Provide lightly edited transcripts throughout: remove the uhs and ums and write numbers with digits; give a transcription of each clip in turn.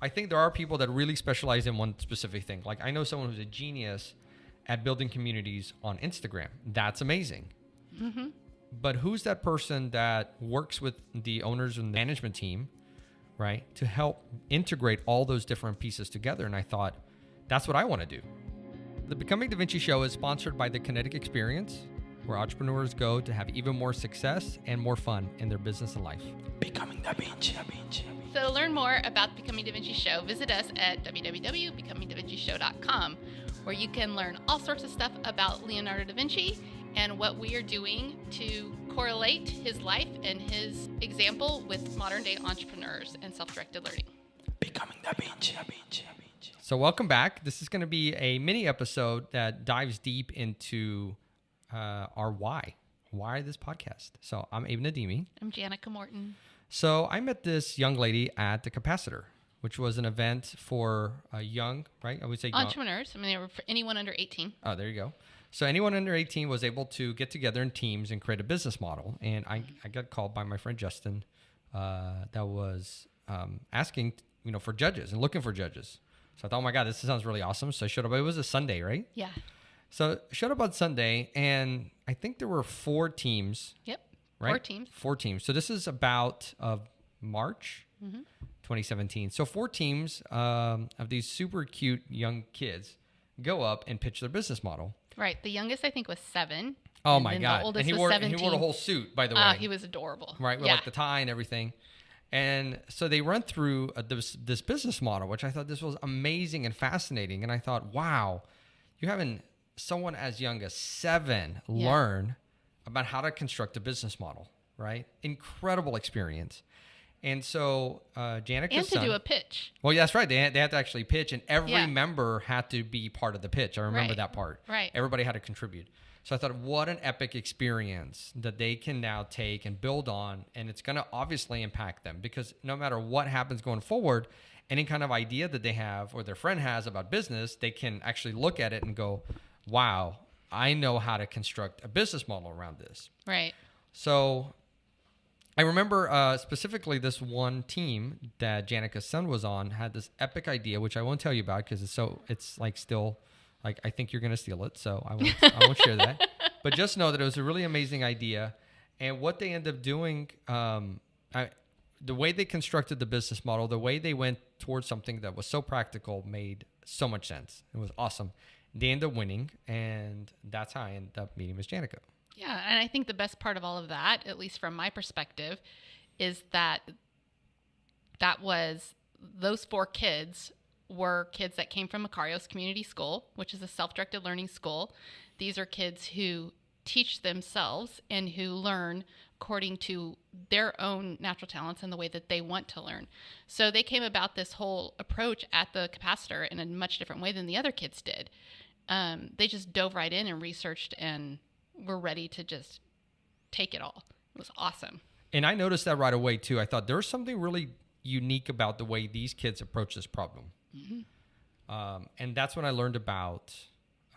I think there are people that really specialize in one specific thing. Like I know someone who's a genius at building communities on Instagram. That's amazing. Mm-hmm. But who's that person that works with the owners and the management team, right, to help integrate all those different pieces together? And I thought, that's what I want to do. The Becoming Da Vinci show is sponsored by the Kinetic Experience, where entrepreneurs go to have even more success and more fun in their business and life. Becoming Da Vinci. So to learn more about the Becoming Da Vinci show, visit us at www.becomingdavincishow.com, where you can learn all sorts of stuff about Leonardo da Vinci and what we are doing to correlate his life and his example with modern day entrepreneurs and self-directed learning. Becoming Da Vinci. So welcome back. This is going to be a mini episode that dives deep into our why this podcast. So I'm Abe Nadimi. I'm Jannica Morton. So I met this young lady at the Capacitor, which was an event for young, right? I would say entrepreneurs. I mean, they were for anyone under 18. Oh, there you go. So anyone under 18 was able to get together in teams and create a business model. And I got called by my friend Justin that was asking, for judges and looking for judges. So I thought, oh my God, this sounds really awesome. So I showed up. It was a Sunday, right? Yeah. So I showed up on Sunday, and I think there were 4 teams. Yep. Right? 4 teams. So this is about March 2017. So 4 teams of these super cute young kids go up and pitch their business model. Right. The youngest, I think, was 7. Oh, my God. The oldest and was 17. He wore the whole suit, by the way. He was adorable. Right, with like the tie and everything. And so they run through this business model, which I thought this was amazing and fascinating. And I thought, wow, you're having someone as young as 7 learn about how to construct a business model, right? Incredible experience. And so Jannica's and to do a pitch. Well, yeah, that's right. They had to actually pitch, and every member had to be part of the pitch. I remember that part. Right. Everybody had to contribute. So I thought, what an epic experience that they can now take and build on, and it's going to obviously impact them, because no matter what happens going forward, any kind of idea that they have or their friend has about business, they can actually look at it and go, wow, I know how to construct a business model around this. Right. So I remember specifically this one team that Jannica's son was on had this epic idea, which I won't tell you about because it's like still, like, I think you're going to steal it. So I won't share that. But just know that it was a really amazing idea. And what they ended up doing, the way they constructed the business model, the way they went towards something that was so practical made so much sense. It was awesome. They ended up winning, and that's how I ended up meeting Miss Jannica. Yeah, and I think the best part of all of that, at least from my perspective, is that was those 4 kids were kids that came from Macarios Community School, which is a self-directed learning school. These are kids who teach themselves and who learn according to their own natural talents and the way that they want to learn. So they came about this whole approach at the Capacitor in a much different way than the other kids did. They just dove right in and researched and were ready to just take it all. It was awesome. And I noticed that right away too. I thought there was something really unique about the way these kids approach this problem. Mm-hmm. And that's when I learned about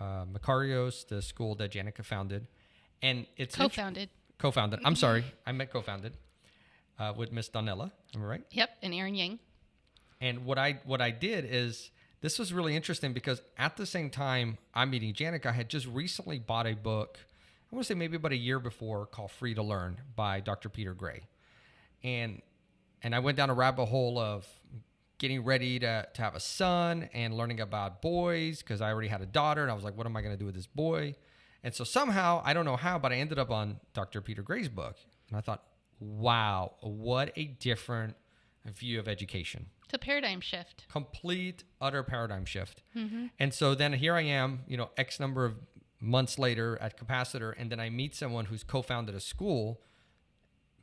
Macarios, the school that Jannica founded. And it's co-founded. Mm-hmm. I'm sorry. I meant co-founded with Miss Donella. Am I right? Yep. And Aaron Yang. And what I did is, this was really interesting because at the same time I'm meeting Jannica, I had just recently bought a book, I want to say maybe about a year before, called Free to Learn by Dr. Peter Gray. And I went down a rabbit hole of getting ready to have a son and learning about boys because I already had a daughter. And I was like, what am I going to do with this boy? And so somehow, I don't know how, but I ended up on Dr. Peter Gray's book. And I thought, wow, what a different view of education. It's a paradigm shift. Complete, utter paradigm shift. Mm-hmm. And so then here I am, X number of months later at Capacitor, and then I meet someone who's co-founded a school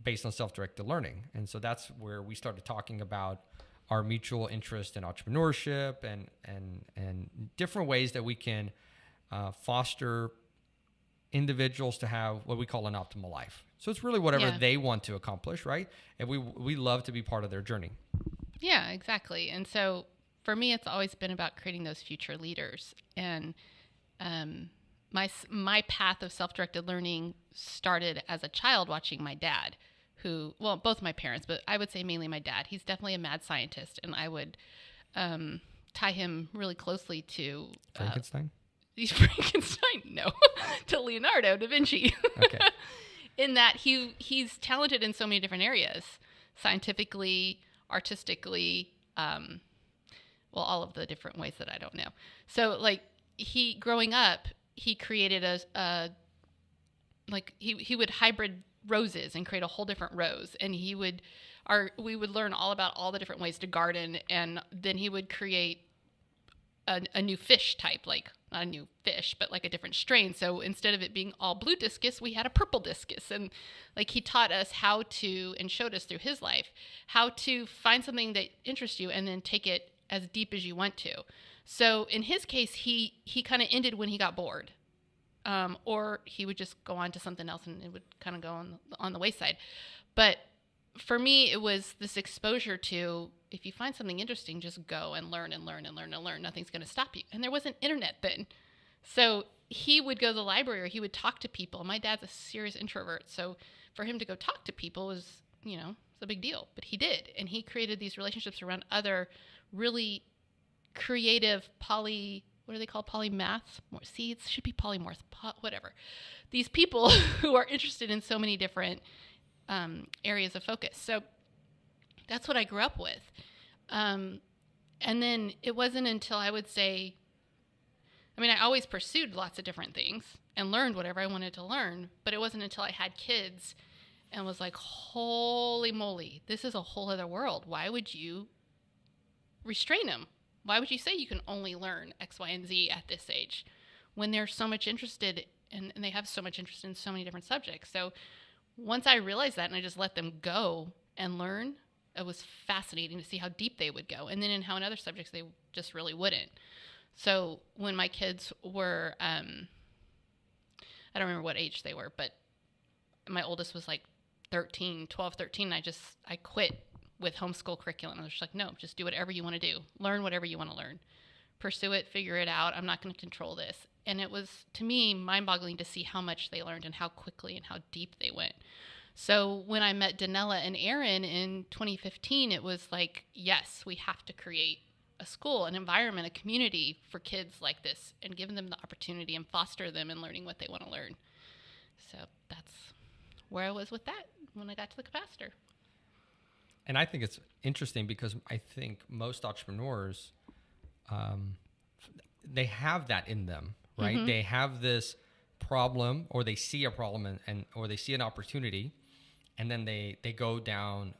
based on self-directed learning. And so that's where we started talking about our mutual interest in entrepreneurship and different ways that we can foster individuals to have what we call an optimal life. So it's really whatever they want to accomplish, right? And we love to be part of their journey. Yeah, exactly. And so for me, it's always been about creating those future leaders. And my path of self-directed learning started as a child watching my dad, who, well, both my parents, but I would say mainly my dad. He's definitely a mad scientist. And I tie him really closely to Frankenstein? Frankenstein, no, to Leonardo da Vinci. Okay. In that he's talented in so many different areas, scientifically, artistically, all of the different ways that I don't know. So like growing up, he created he would hybrid roses and create a whole different rose, and we would learn all about all the different ways to garden, and then he would create a new fish type, like not a new fish, but like a different strain. So instead of it being all blue discus, we had a purple discus. And like he taught us how to, and showed us through his life, how to find something that interests you and then take it as deep as you want to. So in his case, he kind of ended when he got bored. Or he would just go on to something else and it would kind of go on the wayside. But for me, it was this exposure to, if you find something interesting, just go and learn and learn and learn and learn. Nothing's going to stop you. And there wasn't internet then. So he would go to the library or he would talk to people. My dad's a serious introvert. So for him to go talk to people was, it's a big deal. But he did. And he created these relationships around other really creative what are they called? Polymaths? More seeds? Should be polymorphs, whatever. These people who are interested in so many different areas of focus. So that's what I grew up with. And then it wasn't until I would say, I always pursued lots of different things and learned whatever I wanted to learn, but it wasn't until I had kids and was like, holy moly, this is a whole other world. Why would you restrain them? Why would you say you can only learn X, Y, and Z at this age when they're so much interested and they have so much interest in so many different subjects? So once I realized that and I just let them go and learn, it was fascinating to see how deep they would go. And then in other subjects, they just really wouldn't. So when my kids were, I don't remember what age they were, but my oldest was like 13, I quit with homeschool curriculum. I was just like, no, just do whatever you want to do. Learn whatever you want to learn. Pursue it, figure it out. I'm not going to control this. And it was, to me, mind-boggling to see how much they learned and how quickly and how deep they went. So when I met Danella and Aaron in 2015, it was like, yes, we have to create a school, an environment, a community for kids like this and give them the opportunity and foster them in learning what they want to learn. So that's where I was with that when I got to the capacitor. And I think it's interesting because I think most entrepreneurs, they have that in them, right? Mm-hmm. They have this problem, or they see a problem or they see an opportunity, and then they go down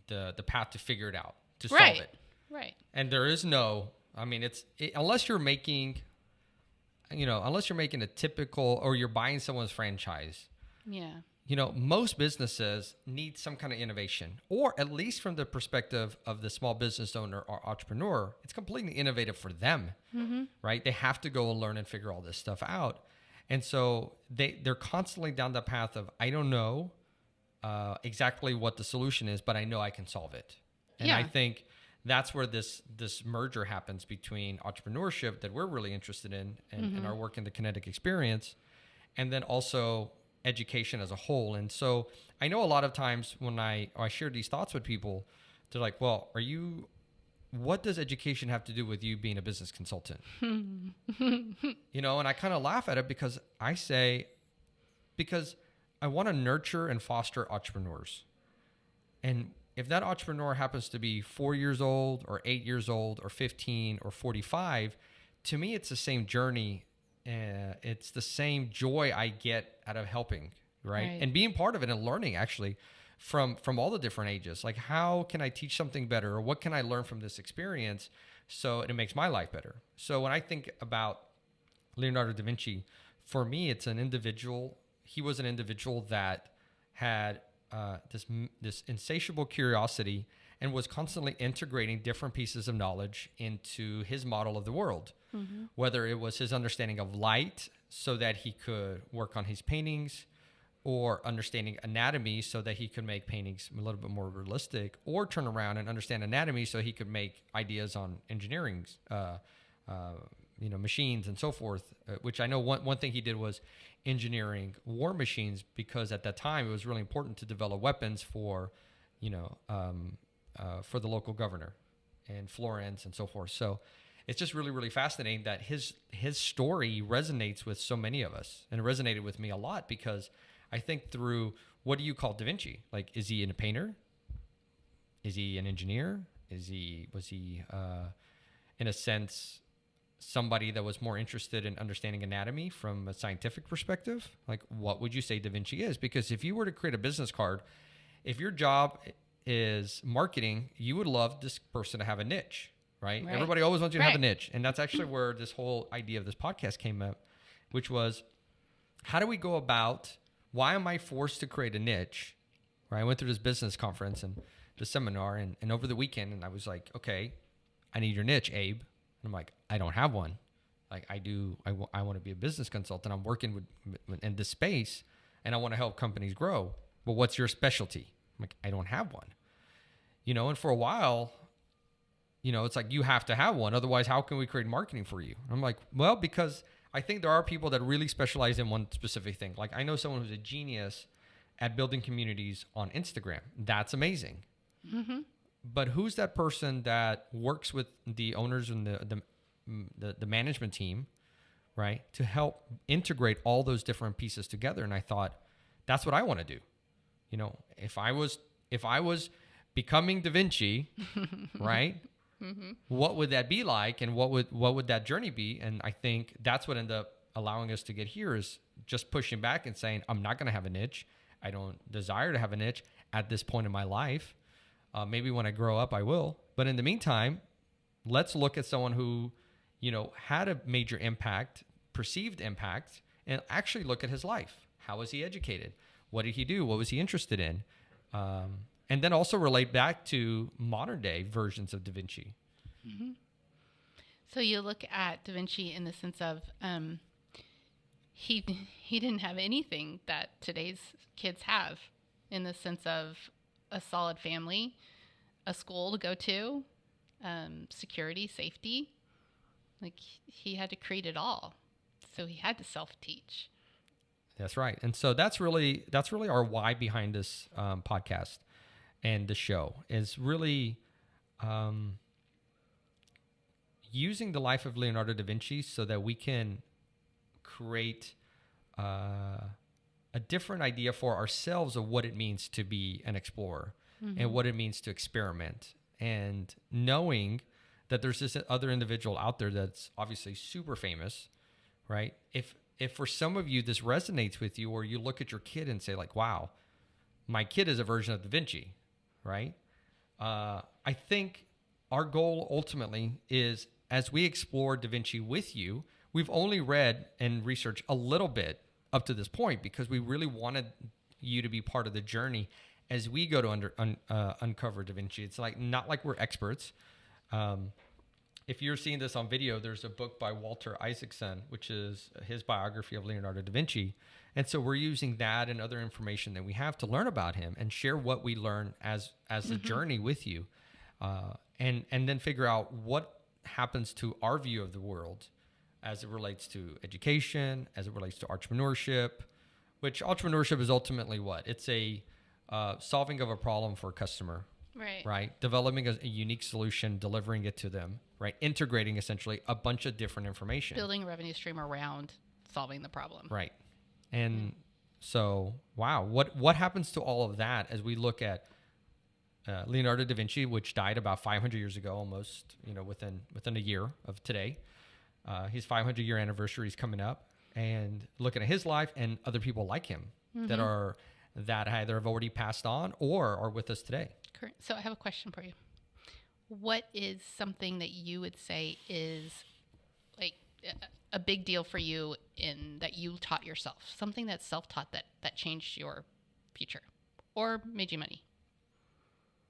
the path to figure it out, to solve it. Right. And there is unless you're making a typical, or you're buying someone's franchise. Yeah. Most businesses need some kind of innovation, or at least from the perspective of the small business owner or entrepreneur, it's completely innovative for them, mm-hmm. right? They have to go and learn and figure all this stuff out. And so they're constantly down the path of, I don't know exactly what the solution is, but I know I can solve it. And I think that's where this merger happens between entrepreneurship that we're really interested in and, mm-hmm. and our work in the kinetic experience, and then also education as a whole. And so I know a lot of times when I share these thoughts with people, they're like, well, what does education have to do with you being a business consultant? And I kind of laugh at it because I want to nurture and foster entrepreneurs. And if that entrepreneur happens to be 4 years old or 8 years old or 15 or 45, to me, it's the same journey. It's the same joy I get out of helping, right? And being part of it and learning actually from all the different ages. Like, how can I teach something better, or what can I learn from this experience so it makes my life better? So when I think about Leonardo da Vinci, for me, it's an individual. He was an individual that had this insatiable curiosity and was constantly integrating different pieces of knowledge into his model of the world, mm-hmm. whether it was his understanding of light so that he could work on his paintings, or understanding anatomy so that he could make paintings a little bit more realistic, or turn around and understand anatomy so he could make ideas on engineering, machines and so forth, which I know one thing he did was engineering war machines, because at that time it was really important to develop weapons for the local governor. and Florence and so forth. So it's just really, really fascinating that his story resonates with so many of us. And it resonated with me a lot because I think through, what do you call Da Vinci? Like, is he a painter? Is he an engineer? Was he in a sense, somebody that was more interested in understanding anatomy from a scientific perspective? Like, what would you say Da Vinci is? Because if you were to create a business card, if your job is marketing, you would love this person to have a niche, right? Everybody always wants you to have a niche. And that's actually where this whole idea of this podcast came up, which was, how do we go about, why am I forced to create a niche? Right? I went through this business conference and the seminar and over the weekend, and I was like, okay, I need your niche, Abe. And I'm like, I don't have one. Like, I want to be a business consultant. I'm working with in this space, and I want to help companies grow. But what's your specialty? I'm like, I don't have one. And for a while, it's like, you have to have one. Otherwise, how can we create marketing for you? I'm like, well, because I think there are people that really specialize in one specific thing. Like, I know someone who's a genius at building communities on Instagram. That's amazing. Mm-hmm. But who's that person that works with the owners and the management team, right, to help integrate all those different pieces together? And I thought, that's what I want to do. If I was becoming Da Vinci, right, mm-hmm. what would that be like, and what would that journey be? And I think that's what ended up allowing us to get here, is just pushing back and saying, I'm not going to have a niche. I don't desire to have a niche at this point in my life. Maybe when I grow up, I will. But in the meantime, let's look at someone who, had a major impact, perceived impact, and actually look at his life. How was he educated? What did he do? What was he interested in? And then also relate back to modern day versions of Da Vinci. Mm-hmm. So you look at Da Vinci in the sense of he didn't have anything that today's kids have, in the sense of a solid family, a school to go to, security, safety. Like, he had to create it all. So he had to self-teach. That's right. And so that's really our why behind this podcast and the show, is really using the life of Leonardo da Vinci so that we can create a different idea for ourselves of what it means to be an explorer, mm-hmm. and what it means to experiment, and knowing that there's this other individual out there that's obviously super famous, right? If for some of you this resonates with you, or you look at your kid and say like, wow, my kid is a version of Da Vinci, right? I think our goal ultimately is, as we explore Da Vinci with you, we've only read and researched a little bit up to this point, because we really wanted you to be part of the journey as we go to uncover Da Vinci. It's like, not like we're experts. If you're seeing this on video, there's a book by Walter Isaacson, which is his biography of Leonardo da Vinci. And so we're using that and other information that we have to learn about him and share what we learn as mm-hmm. a journey with you. And then figure out what happens to our view of the world as it relates to education, as it relates to entrepreneurship, which entrepreneurship is ultimately what? It's a solving of a problem for a customer, right? Developing a unique solution, delivering it to them, right? Integrating essentially a bunch of different information. Building a revenue stream around solving the problem. Right. And so, wow, what happens to all of that as we look at Leonardo da Vinci, which died about 500 years ago, almost, within a year of today. His 500-year anniversary is coming up, and looking at his life and other people like him, mm-hmm. that either have already passed on or are with us today. Correct. So I have a question for you. What is something that you would say is like a big deal for you in that you taught yourself? Something that's self-taught that changed your future or made you money?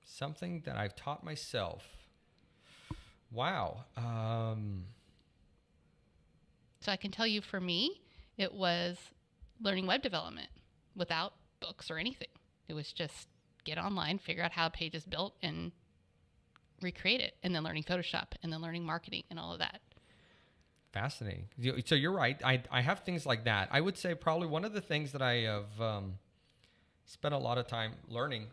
Something that I've taught myself. Wow. So I can tell you, for me, it was learning web development without books or anything. It was just get online, figure out how a page is built, and recreate it, and then learning Photoshop, and then learning marketing and all of that. Fascinating. So you're right. I have things like that. I would say probably one of the things that I have spent a lot of time learning,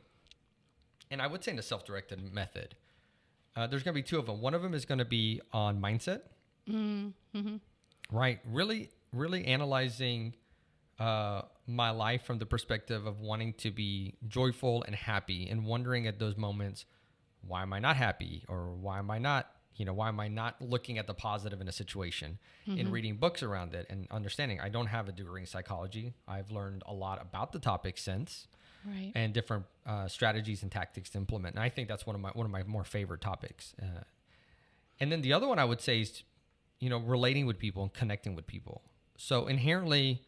and I would say in a self-directed method, There's going to be two of them. One of them is going to be on mindset, right? Really, really analyzing my life from the perspective of wanting to be joyful and happy, and wondering at those moments, why am I not happy, or why am I not looking at the positive in a situation, and reading books around it and understanding. I don't have a degree in psychology. I've learned a lot about the topic since, Right. and different strategies and tactics to implement. And I think that's one of my more favorite topics. And then the other one I would say is, relating with people and connecting with people. So inherently,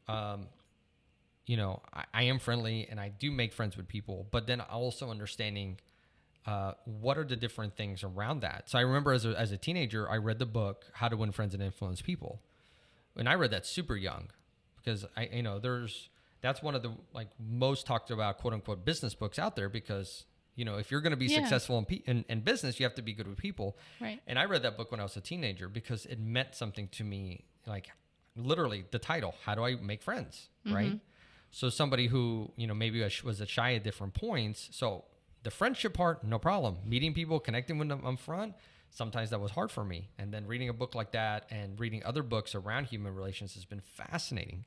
I am friendly and I do make friends with people, but then also understanding what are the different things around that. So I remember as a teenager, I read the book How to Win Friends and Influence People, and I read that super young, because that's one of the most talked about quote unquote business books out there, because if you're going to be successful in business, you have to be good with people. Right. And I read that book when I was a teenager because it meant something to me, like literally the title, How Do I Make Friends? Right. So somebody who, maybe was shy at different points. So the friendship part, no problem. Meeting people, connecting with them up front, sometimes that was hard for me. And then reading a book like that and reading other books around human relations has been fascinating.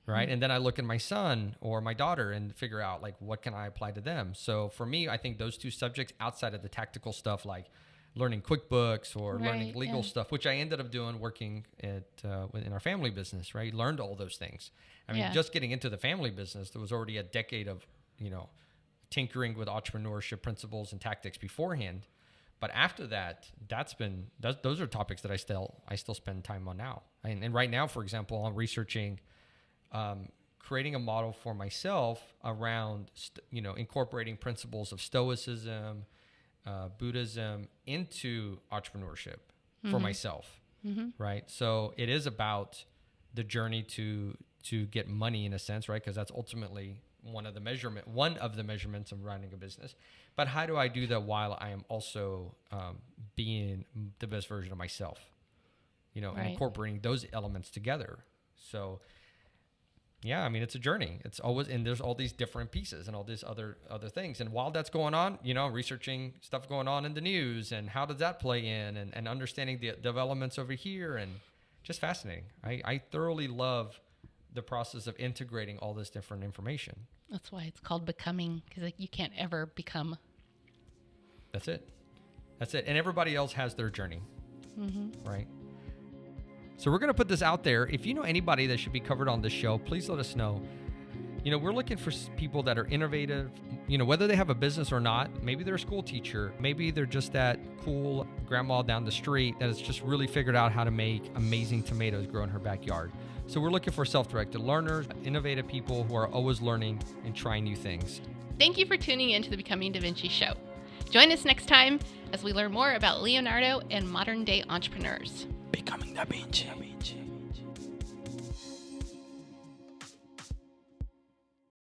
Right. And then I look at my son or my daughter and figure out what can I apply to them? So for me, I think those two subjects outside of the tactical stuff, like learning QuickBooks or learning legal stuff, which I ended up doing working in our family business, right? Learned all those things. I mean, just getting into the family business, there was already a decade of, tinkering with entrepreneurship principles and tactics beforehand. But after that, those are topics that I still spend time on now. And right now, for example, I'm researching creating a model for myself around, incorporating principles of Stoicism, Buddhism into entrepreneurship for myself, right? So it is about the journey to get money in a sense, right? Because that's ultimately one of the measurements of running a business. But how do I do that while I am also being the best version of myself, and incorporating those elements together? So yeah, I mean, it's a journey. It's always, and there's all these different pieces and all these other things. And while that's going on, researching stuff going on in the news and how does that play in, and understanding the developments over here, and just fascinating. I thoroughly love the process of integrating all this different information. That's why it's called becoming, because you can't ever become. That's it. And everybody else has their journey, right? So we're going to put this out there. If you know anybody that should be covered on this show, please let us know. We're looking for people that are innovative, whether they have a business or not. Maybe they're a school teacher. Maybe they're just that cool grandma down the street that has just really figured out how to make amazing tomatoes grow in her backyard. So we're looking for self-directed learners, innovative people who are always learning and trying new things. Thank you for tuning in to the Becoming Da Vinci show. Join us next time as we learn more about Leonardo and modern-day entrepreneurs. Becoming Da Vinci.